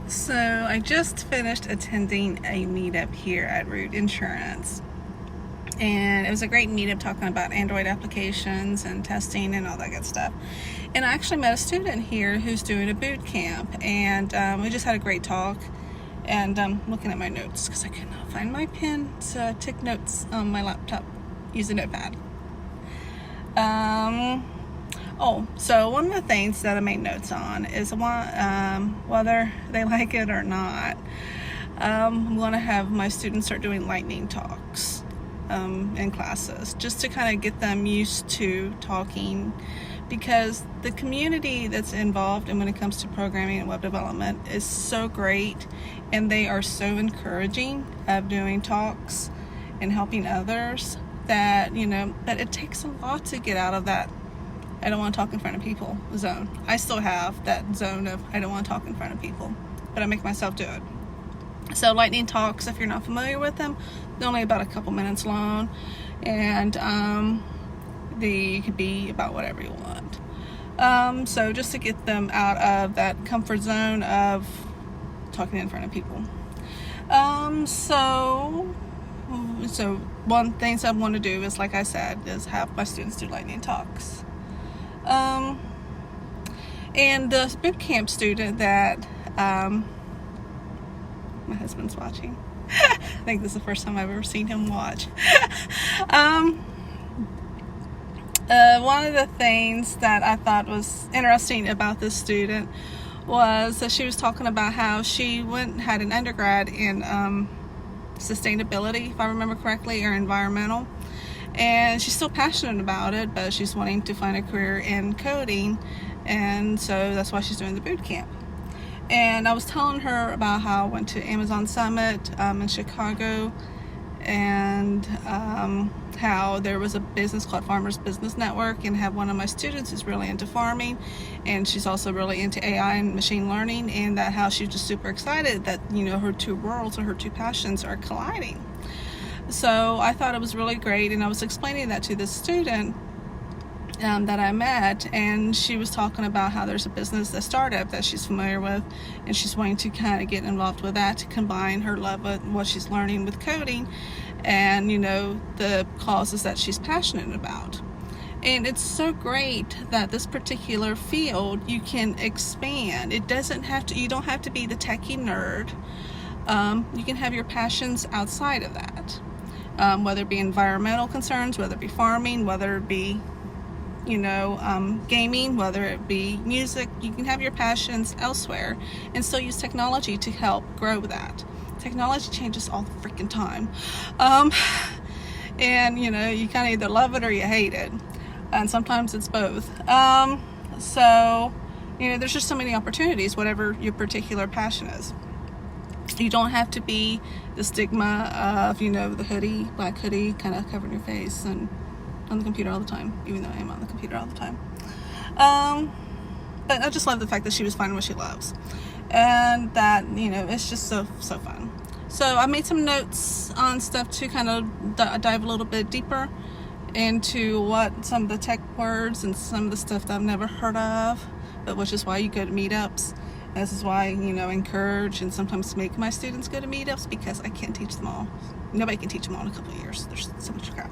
So I just finished attending a meetup here at Root Insurance, and it was a great meetup talking about Android applications and testing and all that good stuff. And I actually met a student here who's doing a boot camp, and we just had a great talk. And I'm looking at my notes because I could not find my pen, so I took notes on my laptop using a notepad. So one of the things that I made notes on is whether they like it or not, I'm going to have my students start doing lightning talks in classes, just to kind of get them used to talking, because the community that's involved and when it comes to programming and web development is so great, and they are so encouraging of doing talks and helping others that that it takes a lot to get out of that I don't want to talk in front of people zone. I still have that zone of I don't want to talk in front of people, but I make myself do it. So lightning talks, if you're not familiar with them, they're only about a couple minutes long, and they could be about whatever you want. So just to get them out of that comfort zone of talking in front of people. So one thing I want to do is, like I said, is have my students do lightning talks. And the boot camp student that my husband's watching, I think this is the first time I've ever seen him watch. One of the things that I thought was interesting about this student was that she was talking about how she had an undergrad in sustainability, if I remember correctly, or environmental. And she's still passionate about it, but she's wanting to find a career in coding, and so that's why she's doing the boot camp. And I was telling her about how I went to Amazon Summit in Chicago, and how there was a business called Farmers Business Network, and have one of my students who's really into farming, and she's also really into AI and machine learning, and that how she's just super excited that her two worlds or her two passions are colliding. So I thought it was really great, and I was explaining that to this student that I met, and she was talking about how there's a startup that she's familiar with, and she's wanting to kind of get involved with that to combine her love with what she's learning with coding and the causes that she's passionate about. And it's so great that this particular field you can expand. You don't have to be the techie nerd. You can have your passions outside of that. Whether it be environmental concerns, whether it be farming, whether it be, gaming, whether it be music, you can have your passions elsewhere and still use technology to help grow that. Technology changes all the freaking time. And, you kind of either love it or you hate it. And sometimes it's both. So, there's just so many opportunities, whatever your particular passion is. You don't have to be the stigma of, the hoodie, black hoodie, kind of covering your face and on the computer all the time, even though I am on the computer all the time. But I just love the fact that she was finding what she loves. And that, it's just so fun. So I made some notes on stuff to kind of dive a little bit deeper into what some of the tech words and some of the stuff that I've never heard of, but which is why you go to meetups. This is why, encourage and sometimes make my students go to meetups, because I can't teach them all. Nobody can teach them all in a couple of years. There's so much crap.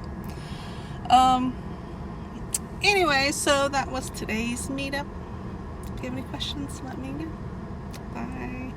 Anyway, so that was today's meetup. If you have any questions, let me know. Bye.